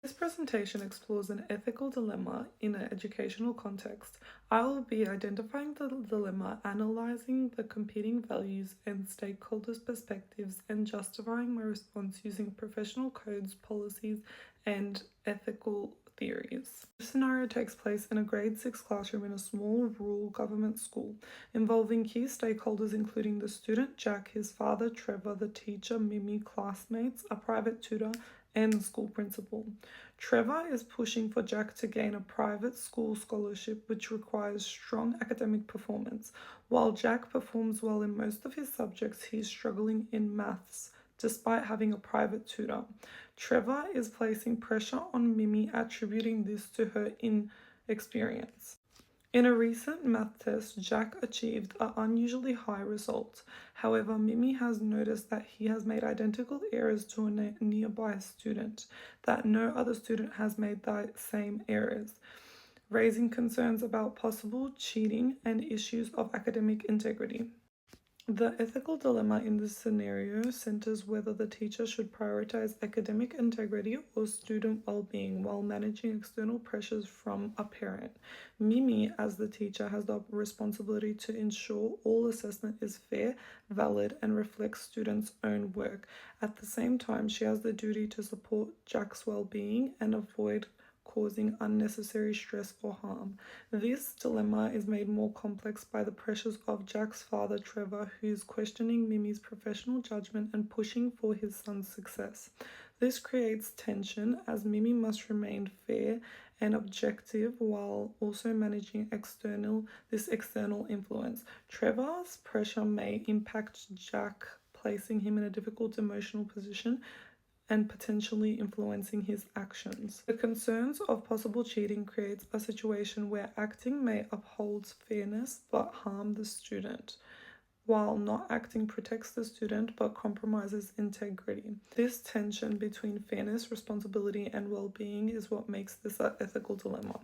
This presentation explores an ethical dilemma in an educational context. I will be identifying the dilemma, analyzing the competing values and stakeholders' perspectives, and justifying my response using professional codes, policies, and ethical theories. This scenario takes place in a grade 6 classroom in a small rural government school, involving key stakeholders including the student Jack, his father Trevor, the teacher Mimi, classmates, a private tutor, and the school principal. Trevor is pushing for Jack to gain a private school scholarship, which requires strong academic performance. While Jack performs well in most of his subjects, he is struggling in maths despite having a private tutor. Trevor is placing pressure on Mimi, attributing this to her inexperience. In a recent math test, Jack achieved an unusually high result. However, Mimi has noticed that he has made identical errors to a nearby student, that no other student has made the same errors, raising concerns about possible cheating and issues of academic integrity. The ethical dilemma in this scenario centers whether the teacher should prioritize academic integrity or student well-being while managing external pressures from a parent. Mimi, as the teacher, has the responsibility to ensure all assessment is fair, valid, and reflects students' own work. At the same time, she has the duty to support Jack's well-being and avoid causing unnecessary stress or harm. This dilemma is made more complex by the pressures of Jack's father, Trevor, who is questioning Mimi's professional judgment and pushing for his son's success. This creates tension as Mimi must remain fair and objective while also managing this external influence. Trevor's pressure may impact Jack, placing him in a difficult emotional position and potentially influencing his actions. The concerns of possible cheating creates a situation where acting may uphold fairness but harm the student, while not acting protects the student but compromises integrity. This tension between fairness, responsibility, and well-being is what makes this an ethical dilemma.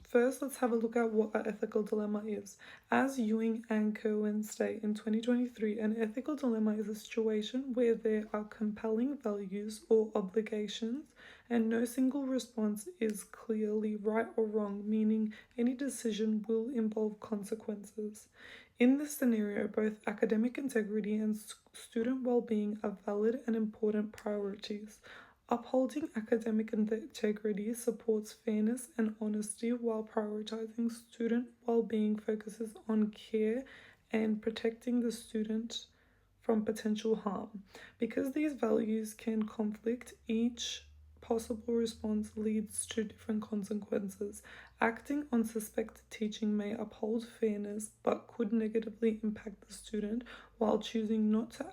First, let's have a look at what an ethical dilemma is. As Ewing and Kerwin state in 2023, an ethical dilemma is a situation where there are compelling values or obligations and no single response is clearly right or wrong, meaning any decision will involve consequences. In this scenario, both academic integrity and student well-being are valid and important priorities. Upholding academic integrity supports fairness and honesty, while prioritizing student well-being focuses on care and protecting the student from potential harm. Because these values can conflict, each possible response leads to different consequences. Acting on suspected teaching may uphold fairness but could negatively impact the student, while choosing not to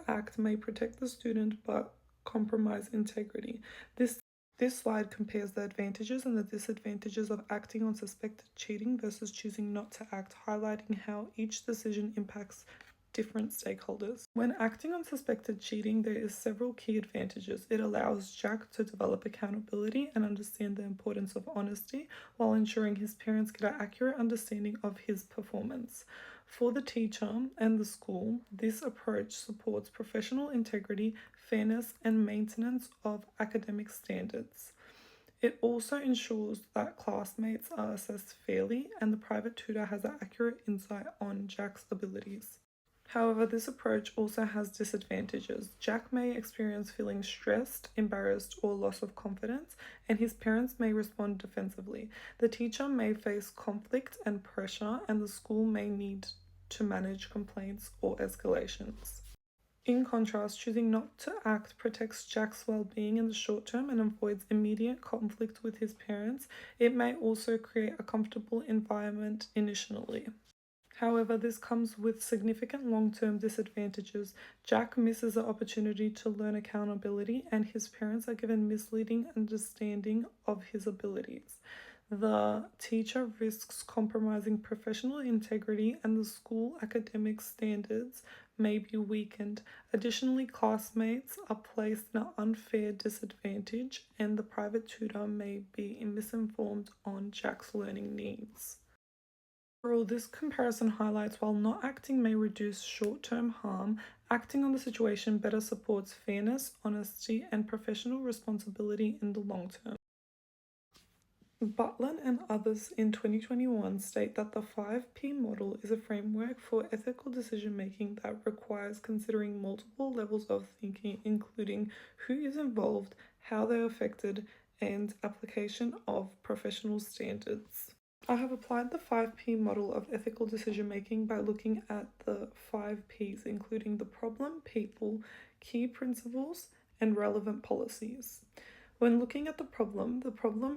act may protect the student but compromise integrity. This slide compares the advantages and the disadvantages of acting on suspected cheating versus choosing not to act, highlighting how each decision impacts different stakeholders. When acting on suspected cheating, there is several key advantages. It allows Jack to develop accountability and understand the importance of honesty, while ensuring his parents get an accurate understanding of his performance. For the teacher and the school, this approach supports professional integrity, fairness, and maintenance of academic standards. It also ensures that classmates are assessed fairly and the private tutor has an accurate insight on Jack's abilities. However, this approach also has disadvantages. Jack may experience feeling stressed, embarrassed, or loss of confidence, and his parents may respond defensively. The teacher may face conflict and pressure, and the school may need to manage complaints or escalations. In contrast, choosing not to act protects Jack's well-being in the short term and avoids immediate conflict with his parents. It may also create a comfortable environment initially. However, this comes with significant long-term disadvantages. Jack misses the opportunity to learn accountability, and his parents are given misleading understanding of his abilities. The teacher risks compromising professional integrity, and the school academic standards may be weakened. Additionally, classmates are placed in an unfair disadvantage, and the private tutor may be misinformed on Jack's learning needs. Overall, this comparison highlights while not acting may reduce short-term harm, acting on the situation better supports fairness, honesty, and professional responsibility in the long term. Butler and others in 2021 state that the 5P model is a framework for ethical decision making that requires considering multiple levels of thinking, including who is involved, how they're affected, and application of professional standards. I have applied the 5P model of ethical decision making by looking at the 5Ps, including the problem, people, key principles, and relevant policies. When looking at the problem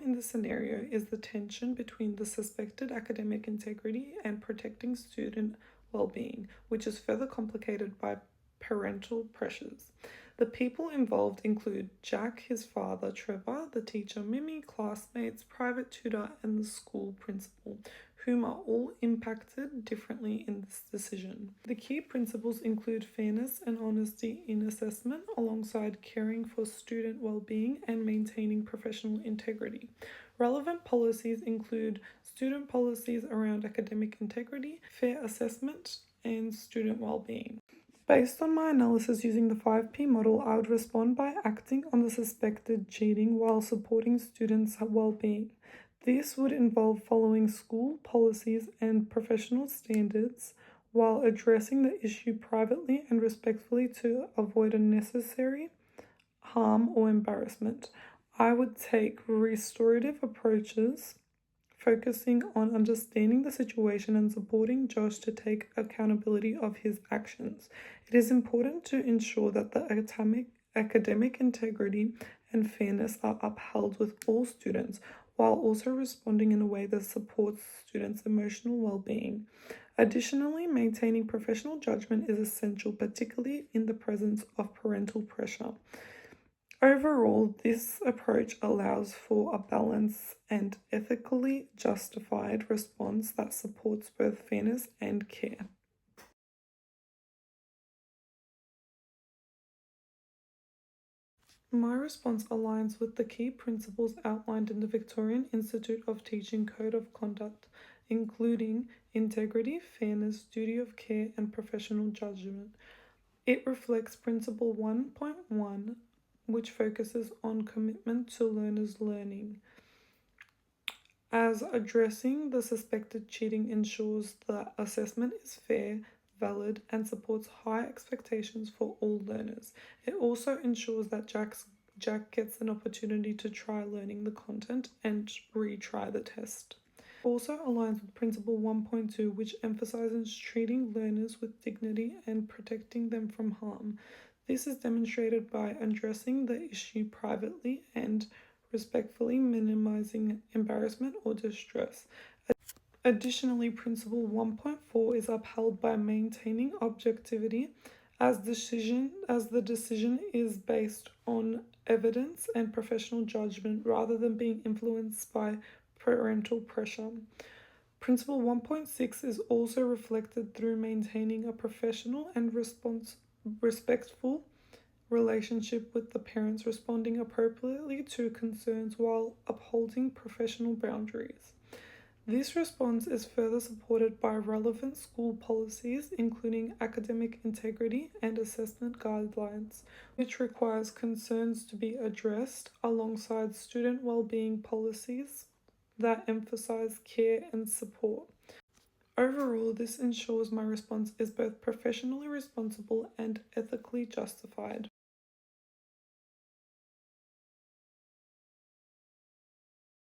in this scenario is the tension between the suspected academic integrity and protecting student well-being, which is further complicated by parental pressures. The people involved include Jack, his father, Trevor, the teacher, Mimi, classmates, private tutor, and the school principal, whom are all impacted differently in this decision. The key principles include fairness and honesty in assessment, alongside caring for student well-being and maintaining professional integrity. Relevant policies include student policies around academic integrity, fair assessment, and student well-being. Based on my analysis using the 5P model, I would respond by acting on the suspected cheating while supporting students' well-being. This would involve following school policies and professional standards while addressing the issue privately and respectfully to avoid unnecessary harm or embarrassment. I would take restorative approaches, focusing on understanding the situation and supporting Josh to take accountability of his actions. It is important to ensure that the academic integrity and fairness are upheld with all students, while also responding in a way that supports students' emotional well-being. Additionally, maintaining professional judgment is essential, particularly in the presence of parental pressure. Overall, this approach allows for a balanced and ethically justified response that supports both fairness and care. My response aligns with the key principles outlined in the Victorian Institute of Teaching Code of Conduct, including integrity, fairness, duty of care, and professional judgment. It reflects Principle 1.1, which focuses on commitment to learners' learning, as addressing the suspected cheating ensures that assessment is fair, valid, and supports high expectations for all learners. It also ensures that Jack gets an opportunity to try learning the content and retry the test. Also aligns with Principle 1.2, which emphasizes treating learners with dignity and protecting them from harm. This is demonstrated by addressing the issue privately and respectfully, minimizing embarrassment or distress. Additionally, Principle 1.4 is upheld by maintaining objectivity as the decision is based on evidence and professional judgment rather than being influenced by parental pressure. Principle 1.6 is also reflected through maintaining a professional and respectful relationship with the parents, responding appropriately to concerns while upholding professional boundaries. This response is further supported by relevant school policies, including academic integrity and assessment guidelines, which requires concerns to be addressed alongside student well-being policies that emphasize care and support. Overall, this ensures my response is both professionally responsible and ethically justified.